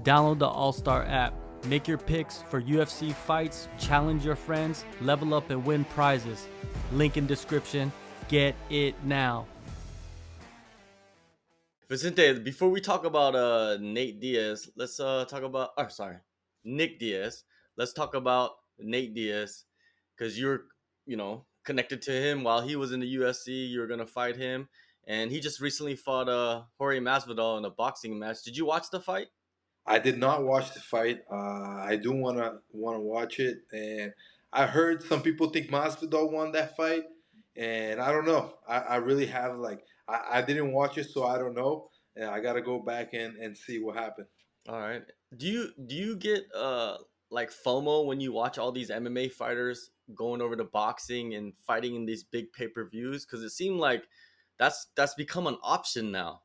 Download the AllStar app. Make your picks for UFC fights, challenge your friends, level up and win prizes. Link in description. Get it now. Vicente, before we talk about Nate Diaz, let's talk about Nick Diaz. Let's talk about Nate Diaz because you're connected to him while he was in the UFC. You're gonna fight him, and he just recently fought Jorge Masvidal in a boxing match. Did you watch the fight? I did not watch the fight. I do wanna watch it, and I heard some people think Masvidal won that fight, and I don't know. I really have I didn't watch it, so I don't know. And I got to go back and see what happened. All right. Do you get like FOMO when you watch all these MMA fighters going over to boxing and fighting in these big pay-per-views? Because it seemed like that's become an option now.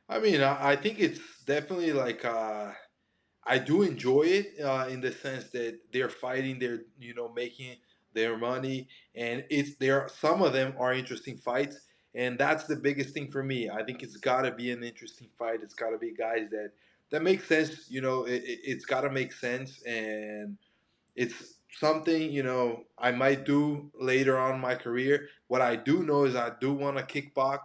I mean, I think it's definitely I do enjoy it in the sense that they're fighting, they're making their money, and it's there. Some of them are interesting fights, and that's the biggest thing for me. I think it's got to be an interesting fight. It's got to be guys that make sense. It's got to make sense, and it's something I might do later on in my career. What I do know is I do want to kickbox.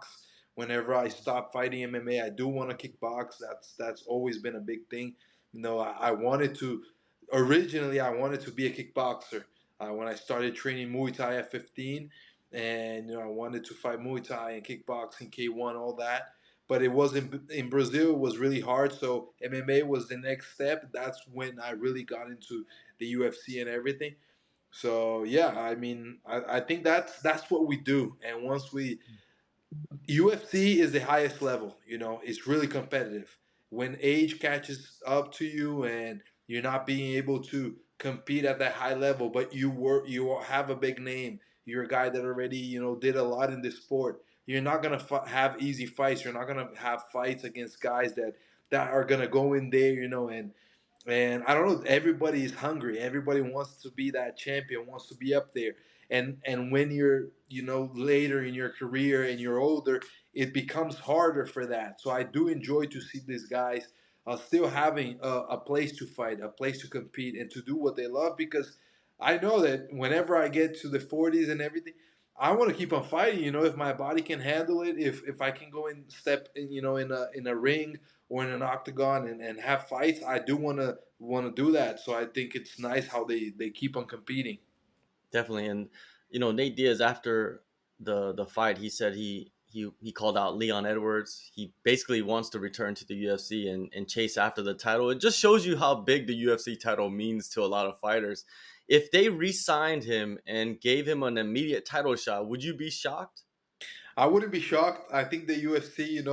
Whenever I stop fighting MMA, I do want to kickbox. That's always been a big thing. I wanted to originally I wanted to be a kickboxer when I started training Muay Thai at 15, and I wanted to fight Muay Thai and kickboxing, K1, all that. But it wasn't in Brazil. It was really hard. So MMA was the next step. That's when I really got into the UFC and everything. So yeah, I mean, I think that's what we do. And once we UFC is the highest level. It's really competitive. When age catches up to you and you're not being able to compete at that high level, but you have a big name. You're a guy that already did a lot in this sport. You're not gonna have easy fights. You're not gonna have fights against guys that are gonna go in there, and I don't know. Everybody is hungry. Everybody wants to be that champion. Wants to be up there. And when you're later in your career and you're older, it becomes harder for that. So I do enjoy to see these guys still having a place to fight, a place to compete, and to do what they love. Because I know that whenever I get to the 40s and everything, I want to keep on fighting. If my body can handle it, if I can go and step in, in a ring or in an octagon and have fights, I do want to do that. So I think it's nice how they keep on competing. Definitely, and Nate Diaz after the fight, he said he called out Leon Edwards. He basically wants to return to the UFC and chase after the title. It just shows you how big the UFC title means to a lot of fighters. If they re-signed him and gave him an immediate title shot, would you be shocked? I wouldn't be shocked. I think the UFC,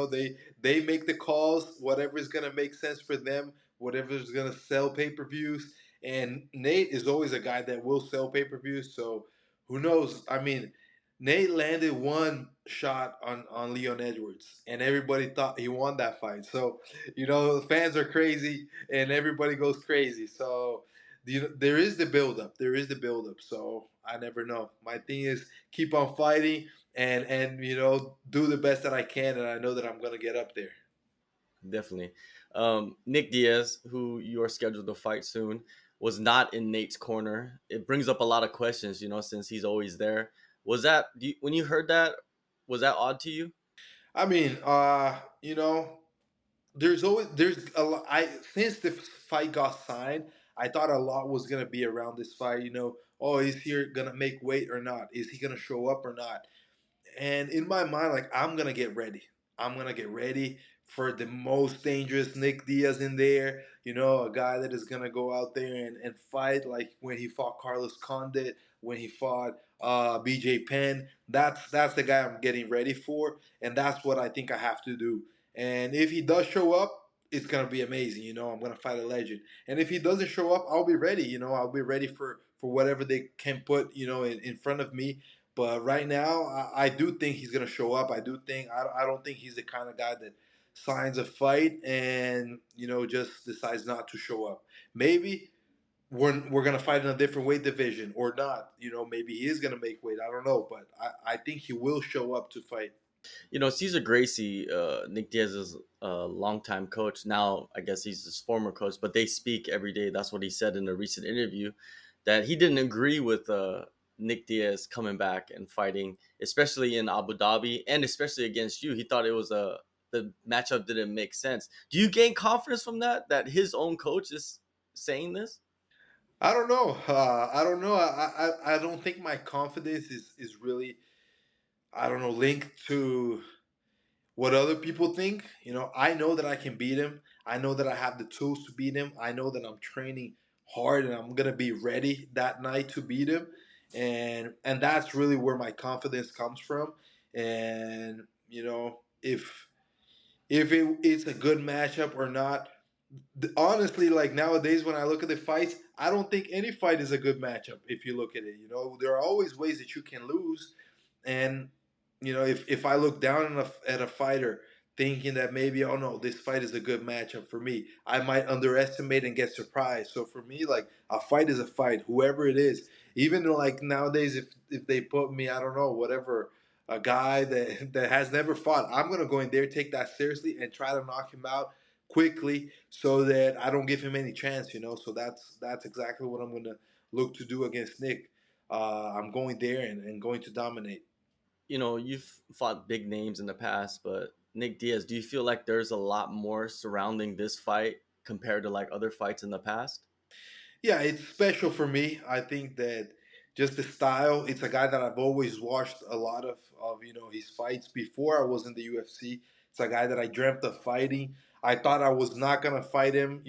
they make the calls, whatever is gonna make sense for them, whatever is gonna sell pay-per-views. And Nate is always a guy that will sell pay-per-views. So who knows? I mean, Nate landed one shot on Leon Edwards, and everybody thought he won that fight. So the fans are crazy, and everybody goes crazy. So there is the buildup. There is the buildup. So I never know. My thing is keep on fighting and do the best that I can, and I know that I'm gonna get up there. Definitely. Nick Diaz, who you are scheduled to fight soon, was not in Nate's corner. It brings up a lot of questions, since he's always there. Was that when you heard that? Was that odd to you? I mean, there's a lot. I Since the fight got signed, I thought a lot was gonna be around this fight. Oh, is he gonna make weight or not? Is he gonna show up or not? And in my mind, like I'm gonna get ready. I'm gonna get ready for the most dangerous Nick Diaz in there. A guy that is gonna go out there and fight like when he fought Carlos Condit, when he fought BJ Penn. That's the guy I'm getting ready for, and that's what I think I have to do. And if he does show up, it's gonna be amazing. I'm gonna fight a legend. And if he doesn't show up, I'll be ready. I'll be ready for whatever they can put in front of me. But right now, I do think he's gonna show up. I don't think he's the kind of guy that signs a fight and just decides not to show up. Maybe we're gonna fight in a different weight division or not. Maybe he is gonna make weight. I don't know, but I think he will show up to fight. Caesar Gracie, Nick Diaz's longtime coach. Now, I guess he's his former coach, but they speak every day. That's what he said in a recent interview, that he didn't agree with Nick Diaz coming back and fighting, especially in Abu Dhabi and especially against you. He thought it was the matchup didn't make sense. Do you gain confidence from that? That his own coach is saying this? I don't know. I don't know. I don't think my confidence is really, I don't know, linked to what other people think. I know that I can beat him. I know that I have the tools to beat him. I know that I'm training hard and I'm gonna be ready that night to beat him. And that's really where my confidence comes from. And if it's a good matchup or not, honestly, like nowadays when I look at the fights, I don't think any fight is a good matchup. If you look at it, there are always ways that you can lose. And if I look down at a fighter thinking that maybe, oh no, this fight is a good matchup for me, I might underestimate and get surprised. So for me, like, a fight is a fight, whoever it is. Even like nowadays, if they put me, I don't know, whatever, a guy that has never fought, I'm gonna go in there, take that seriously, and try to knock him out quickly so that I don't give him any chance. So that's exactly what I'm gonna look to do against Nick. I'm going there and going to dominate. You've fought big names in the past, but Nick Diaz, do you feel like there's a lot more surrounding this fight compared to like other fights in the past? Yeah, it's special for me. I think that just the style. It's a guy that I've always watched a lot of his fights before I was in the UFC. It's a guy that I dreamt of fighting. I thought I was not gonna fight him.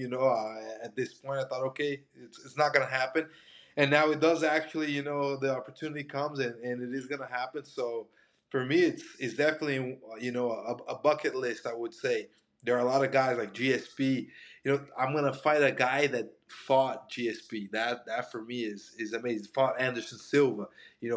At this point, I thought, okay, it's not gonna happen, and now it does actually. The opportunity comes and it is gonna happen. So for me, it's definitely a bucket list. I would say there are a lot of guys like GSP. I'm gonna fight a guy that fought GSP. That for me is amazing. Fought Anderson Silva.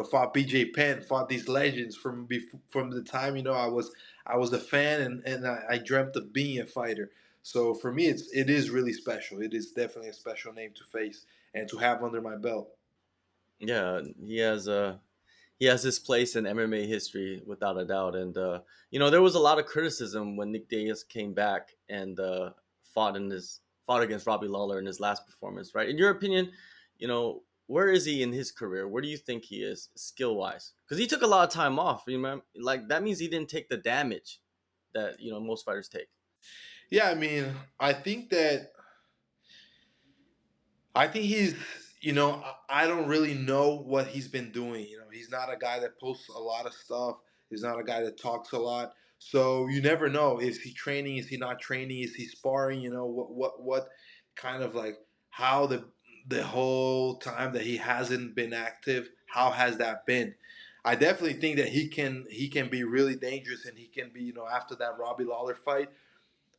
Fought BJ Penn. Fought these legends from the time I was a fan and I dreamt of being a fighter. So for me, it is really special. It is definitely a special name to face and to have under my belt. Yeah, he has his place in MMA history without a doubt. And there was a lot of criticism when Nick Diaz came back and fought against Robbie Lawler in his last performance. Right? In your opinion, where is he in his career? Where do you think he is skill wise? Because he took a lot of time off. Remember, like that means he didn't take the damage that most fighters take. Yeah, I mean, I think he's, I don't really know what he's been doing. He's not a guy that posts a lot of stuff. He's not a guy that talks a lot. So you never know. Is he training? Is he not training? Is he sparring? What kind of, like, how the whole time that he hasn't been active, how has that been? I definitely think that he can be really dangerous, and he can be, after that Robbie Lawler fight,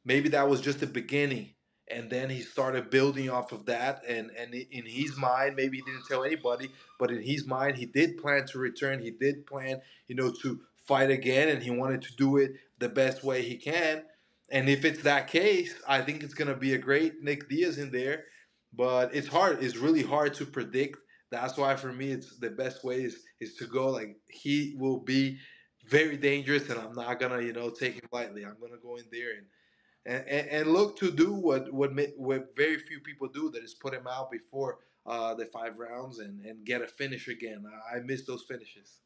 maybe that was just the beginning, and then he started building off of that, and in his mind, maybe he didn't tell anybody, but in his mind, he did plan to return. He did plan, to fight again, and he wanted to do it the best way he can. And if it's that case, I think it's going to be a great Nick Diaz in there. But it's really hard to predict. That's why for me, it's the best way is to go, like, he will be very dangerous, and I'm not gonna take him lightly. I'm gonna go in there and look to do what very few people do, that is put him out before the 5 rounds and get a finish again. I miss those finishes.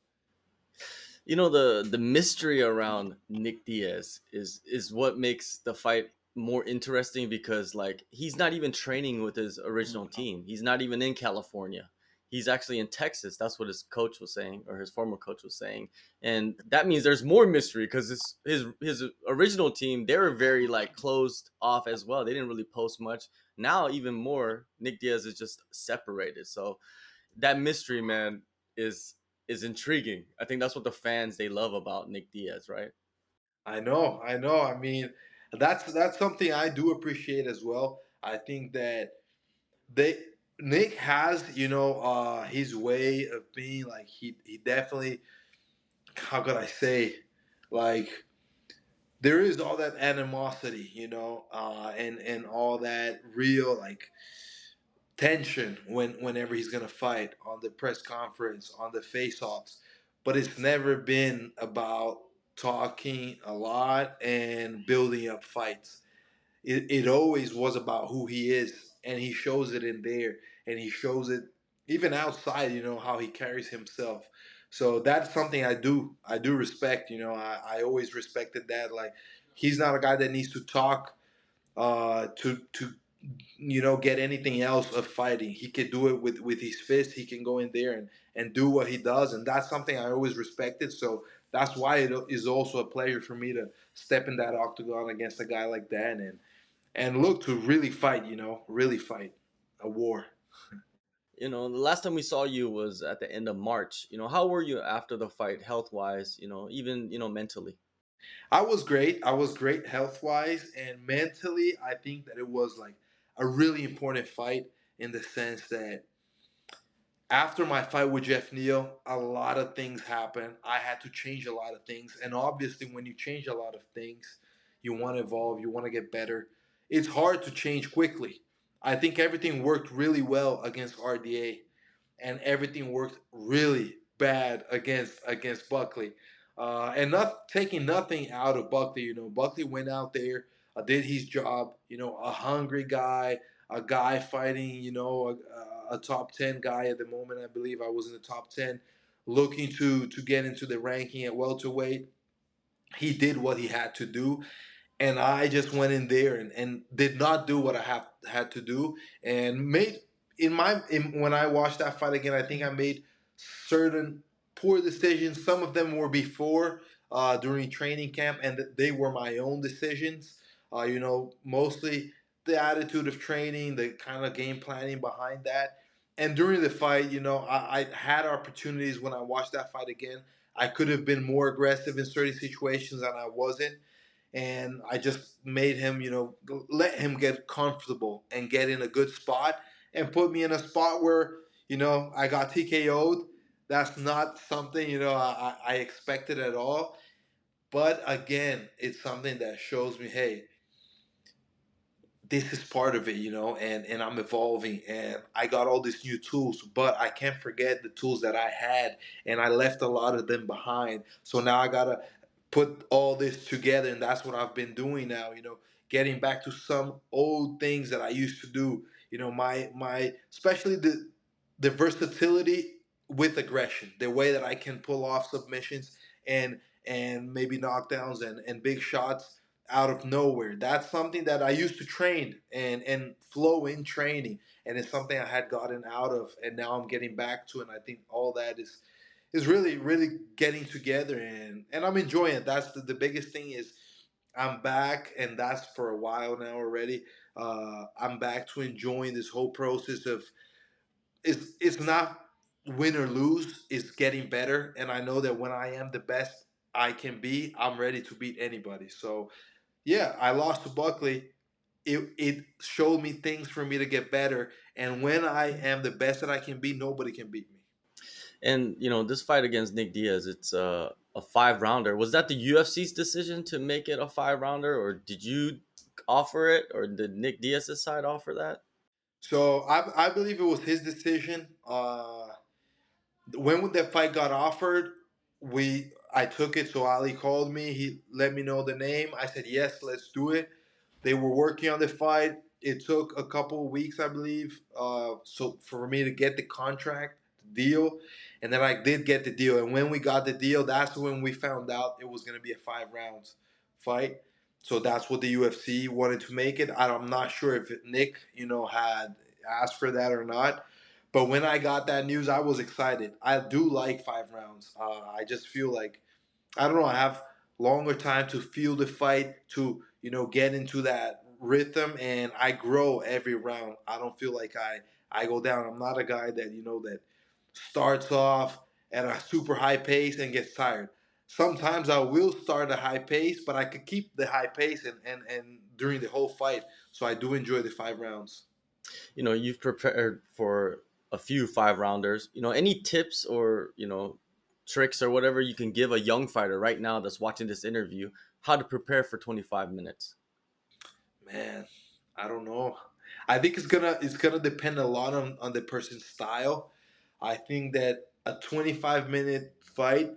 The mystery around Nick Diaz is what makes the fight more interesting, because like he's not even training with his original team. He's not even in California. He's actually in Texas. That's what his coach was saying, or his former coach was saying. And that means there's more mystery, because his original team, they were very like closed off as well. They didn't really post much. Now even more, Nick Diaz is just separated. So that mystery, man, is intriguing. I think that's what the fans they love about Nick Diaz, right? I know. I mean, that's something I do appreciate as well. I think that they Nick has his way of being, like, he definitely, how could I say, like, there is all that animosity, and all that real, like, tension whenever he's gonna fight, on the press conference, on the face-offs, but it's never been about talking a lot and building up fights. It always was about who he is, and he shows it in there, and he shows it even outside. How he carries himself. So that's something I do respect. I always respected that. Like, he's not a guy that needs to talk to get anything else of fighting. He could do it with his fist. He can go in there and do what he does, and that's something I always respected. So that's why it is also a pleasure for me to step in that octagon against a guy like that and look to really fight. Really fight a war. The last time we saw you was at the end of March. How were you after the fight, health wise? Even mentally. I was great health wise and mentally. I think that it was like a really important fight in the sense that after my fight with Jeff Neal, a lot of things happened. I had to change a lot of things. And obviously, when you change a lot of things, you want to evolve, you want to get better. It's hard to change quickly. I think everything worked really well against RDA, and everything worked really bad against Buckley. And not taking nothing out of Buckley. Buckley went out there, did his job. A hungry guy, a guy fighting. A top 10 guy at the moment. I believe I was in the top 10, looking to get into the ranking at welterweight. He did what he had to do, and I just went in there and did not do what I have had to do, and made when I watched that fight again, I think I made certain poor decisions. Some of them were before during training camp, and they were my own decisions. Mostly the attitude of training, the kind of game planning behind that. And during the fight, I had opportunities when I watched that fight again. I could have been more aggressive in certain situations, and I wasn't, and I just made him, let him get comfortable and get in a good spot and put me in a spot where, I got TKO'd. That's not something, I expected at all. But again, it's something that shows me, hey, this is part of it, and I'm evolving and I got all these new tools, but I can't forget the tools that I had, and I left a lot of them behind. So now I gotta put all this together, and that's what I've been doing now, getting back to some old things that I used to do. My especially the versatility with aggression, the way that I can pull off submissions and maybe knockdowns and big shots out of nowhere. That's something that I used to train and flow in training, and it's something I had gotten out of, and now I'm getting back to. And I think all that is really really getting together, and I'm enjoying it. That's the biggest thing is I'm back, and that's for a while now already. I'm back to enjoying this whole process of it's not win or lose, it's getting better, and I know that when I am the best I can be, I'm ready to beat anybody. So yeah, I lost to Buckley. It showed me things for me to get better. And when I am the best that I can be, nobody can beat me. And this fight against Nick Diaz, it's a 5 rounder. Was that the UFC's decision to make it a 5 rounder, or did you offer it, or did Nick Diaz's side offer that? So I believe it was his decision. When the fight got offered, I took it. So Ali called me. He let me know the name. I said yes, let's do it. They were working on the fight. It took a couple of weeks, I believe, so for me to get the contract, the deal, and then I did get the deal. And when we got the deal, that's when we found out it was going to be a 5 rounds fight. So that's what the UFC wanted to make it. I'm not sure if Nick, had asked for that or not. But when I got that news, I was excited. I do like 5 rounds. I just feel like I don't know. I have longer time to feel the fight, to get into that rhythm, and I grow every round. I don't feel like I go down. I'm not a guy that that starts off at a super high pace and gets tired. Sometimes I will start a high pace, but I could keep the high pace and during the whole fight. So I do enjoy the 5 rounds. You've prepared for a few 5 rounders. Any tips or tricks or whatever you can give a young fighter right now that's watching this interview, how to prepare for 25 minutes? Man, I don't know. I think it's gonna depend a lot on the person's style. I think that a 25-minute fight,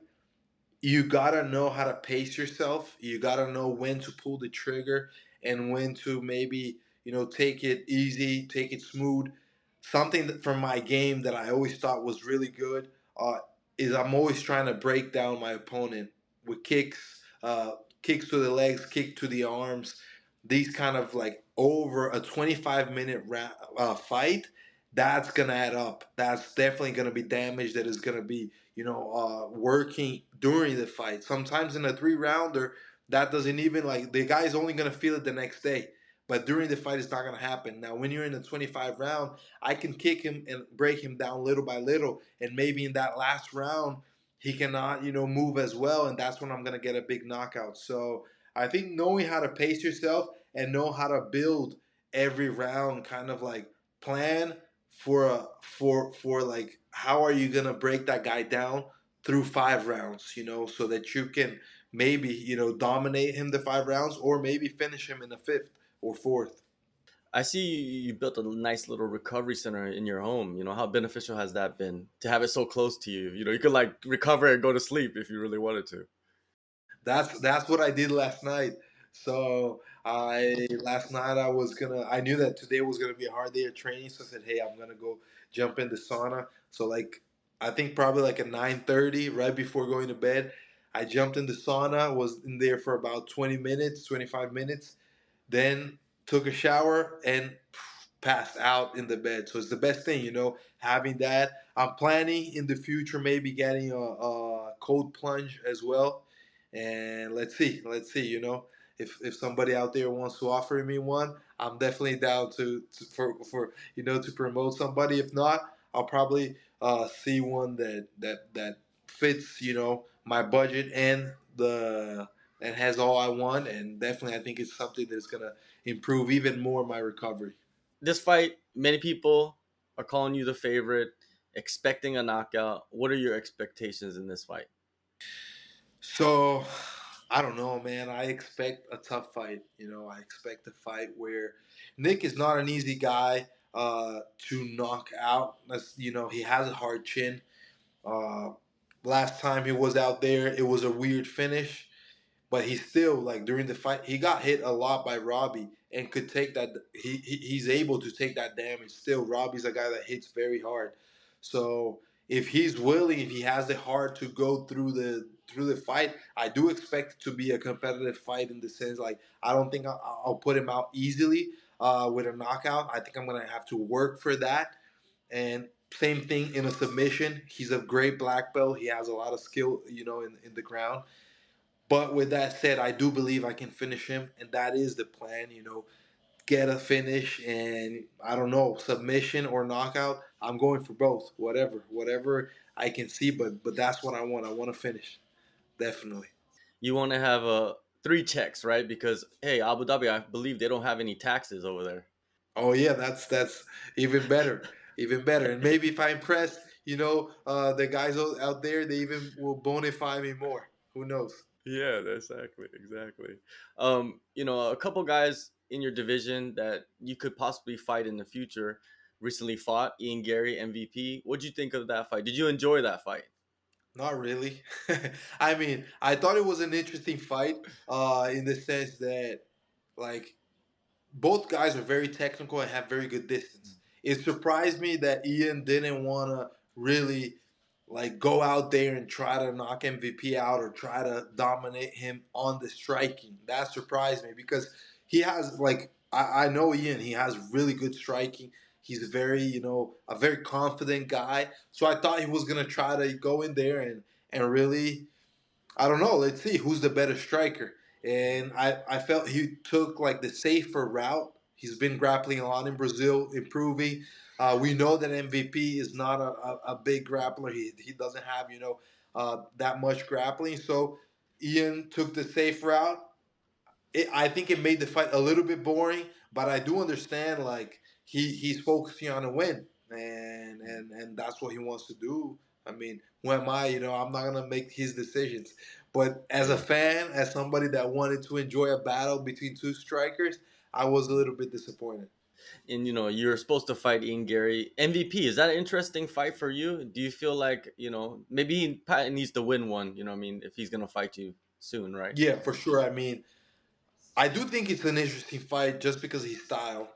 you gotta know how to pace yourself. You gotta know when to pull the trigger and when to maybe take it easy, take it smooth. Something that from my game that I always thought was really good uh, is I'm always trying to break down my opponent with kicks, kicks to the legs, kick to the arms. These kind of like over a 25-minute fight. That's gonna add up. That's definitely gonna be damage that is gonna be working during the fight. Sometimes in a 3 rounder, that doesn't even like the guy's only gonna feel it the next day. But during the fight, it's not gonna happen. Now, when you're in a 25 round, I can kick him and break him down little by little, and maybe in that last round, he cannot move as well, and that's when I'm gonna get a big knockout. So I think knowing how to pace yourself and know how to build every round, kind of like plan for like how are you gonna break that guy down through 5 rounds, so that you can maybe dominate him the 5 rounds or maybe finish him in the fifth or fourth. I see you built a nice little recovery center in your home. How beneficial has that been to have it so close to you? You could like recover and go to sleep if you really wanted to. That's what I did last night. So I last night I knew that today was gonna be a hard day of training, so I said, hey, I'm gonna go jump in the sauna. So like I think probably like at 9:30, right before going to bed, I jumped in the sauna, was in there for about 20 minutes, 25 minutes, then took a shower and passed out in the bed. So it's the best thing, having that. I'm planning in the future maybe getting a cold plunge as well. And let's see, if somebody out there wants to offer me one, I'm definitely down for to promote somebody. If not, I'll probably see one that fits my budget and has all I want, and definitely I think it's something that's gonna improve even more my recovery. This fight, many people are calling you the favorite, expecting a knockout. What are your expectations in this fight? So I don't know, man. I expect a tough fight. I expect a fight where Nick is not an easy guy to knock out. He has a hard chin. Uh, Last time he was out there, it was a weird finish. But he still like during the fight he got hit a lot by Robbie and could take that he's able to take that damage still. Robbie's a guy that hits very hard. So if he's willing, if he has the heart to go through the fight, I do expect it to be a competitive fight in the sense like I don't think I'll put him out easily with a knockout. I think I'm gonna have to work for that. And same thing in a submission. He's a great black belt. He has a lot of skill, in the ground. But with that said, I do believe I can finish him, and that is the plan. Get a finish, and I don't know, submission or knockout. I'm going for both, whatever I can see. But that's what I want. I want to finish, definitely. You want to have three checks, right? Because hey, Abu Dhabi, I believe they don't have any taxes over there. Oh yeah, that's even better, even better. And maybe if I impress, the guys out there, they even will bonify me more. Who knows? Yeah, exactly. A couple guys in your division that you could possibly fight in the future recently fought Ian Gary, MVP. What'd you think of that fight? Did you enjoy that fight? Not really. I mean, I thought it was an interesting fight, in the sense that, like, both guys are very technical and have very good distance. It surprised me that Ian didn't want to really like go out there and try to knock MVP out or try to dominate him on the striking. That surprised me because he has like I know Ian. He has really good striking. He's very a very confident guy. So I thought he was gonna try to go in there and really I don't know. Let's see who's the better striker. And I felt he took like the safer route. He's been grappling a lot in Brazil, improving. We know that MVP is not a big grappler. He doesn't have that much grappling. So Ian took the safe route. I think it made the fight a little bit boring, but I do understand like he's focusing on a win, and that's what he wants to do. I mean, who am I? I'm not gonna make his decisions. But as a Yeah. fan, as somebody that wanted to enjoy a battle between two strikers, I was a little bit disappointed. And you're supposed to fight Ian Gary. MVP, is that an interesting fight for you? Do you feel like maybe Pat needs to win one? I mean, if he's gonna fight you soon, right? Yeah, for sure. I mean, I do think it's an interesting fight just because of his style,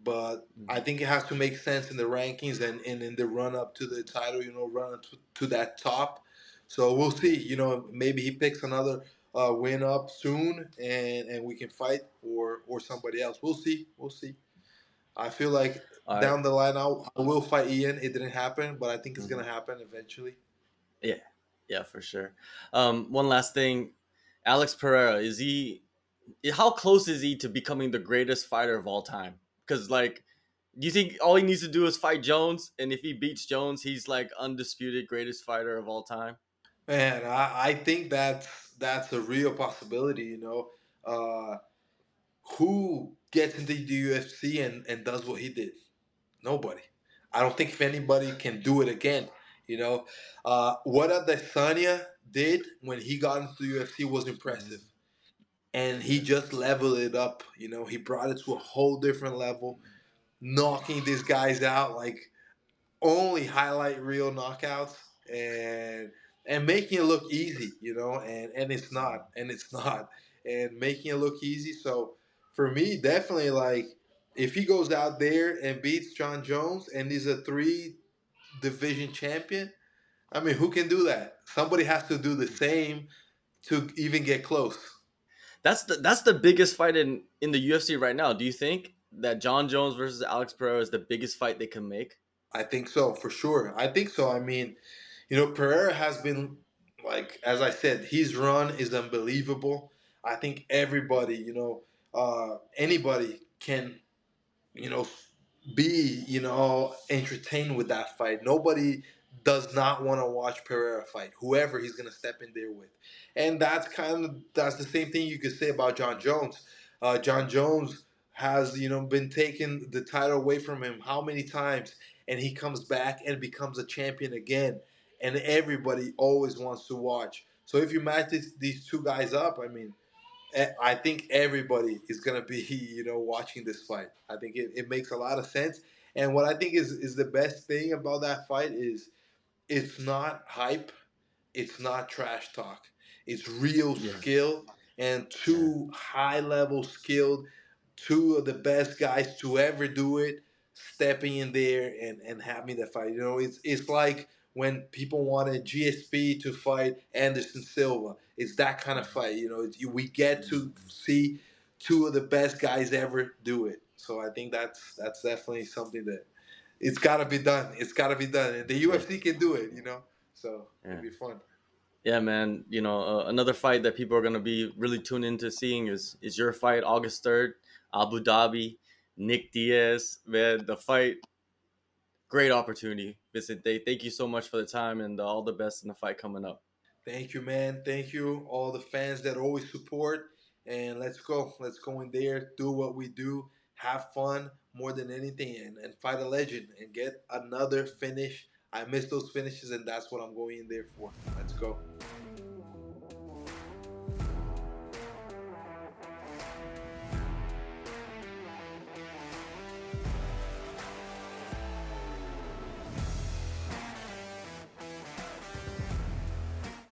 but I Mhm. think it has to make sense in the rankings and in the run up to the title, run up to that top. So we'll see. Maybe he picks another win up soon and we can fight or somebody else. We'll see. We'll see. I feel like All right. down the line I will fight Ian. It didn't happen, but I think it's Mhm. gonna happen eventually. Yeah, yeah, for sure. One last thing, Alex Pereira, is he? How close is he to becoming the greatest fighter of all time? Because do you think all he needs to do is fight Jones, and if he beats Jones, he's like undisputed greatest fighter of all time? Man, I think that's a real possibility. Uh, who gets into the UFC and does what he did? Nobody. I don't think if anybody can do it again. What Adesanya did when he got into the UFC was impressive, Mhm. and he Yeah. just leveled it up. He brought it to a whole different level, knocking these guys out like only highlight reel knockouts and making it look easy, and it's not, and making it look easy. So for me, definitely like if he goes out there and beats Jon Jones and he's a three division champion, I mean, who can do that? Somebody has to do the same to even get close. That's the biggest fight in the UFC right now. Do you think that Jon Jones versus Alex Pereira is the biggest fight they can make? I think so, for sure. I think so. I mean, Pereira has been, like, as I said, his run is unbelievable. I think everybody, anybody can, you know, be, entertained with that fight. Nobody does not want to watch Pereira fight, whoever he's going to step in there with. And that's the same thing you could say about Jon Jones. Jon Jones has, been taking the title away from him how many times, and he comes back and becomes a champion again. And everybody always wants to watch. So if you match these two guys up, I mean, I think everybody is gonna be, watching this fight. I think it makes a lot of sense. And what I think is the best thing about that fight is it's not hype, it's not trash talk. It's real Yeah, skill and yeah, two high level skilled, two of the best guys to ever do it, stepping in there and having that fight. It's like when people wanted GSP to fight Anderson Silva. It's that kind of fight. We get to see two of the best guys ever do it. So I think that's definitely something that it's got to be done. It's got to be done, and the yeah, UFC can do it. So it'd yeah. be fun. Yeah, man. Another fight that people are gonna be really tuned into seeing is your fight August 3rd, Abu Dhabi, Nick Diaz. Man, the fight, great opportunity. Vicente, thank you so much for the time and all the best in the fight coming up. Thank you, man. Thank you, all the fans that always support. And let's go. Let's go in there, do what we do, have fun more than anything, and fight a legend and get another finish. I miss those finishes, and that's what I'm going in there for. Let's go.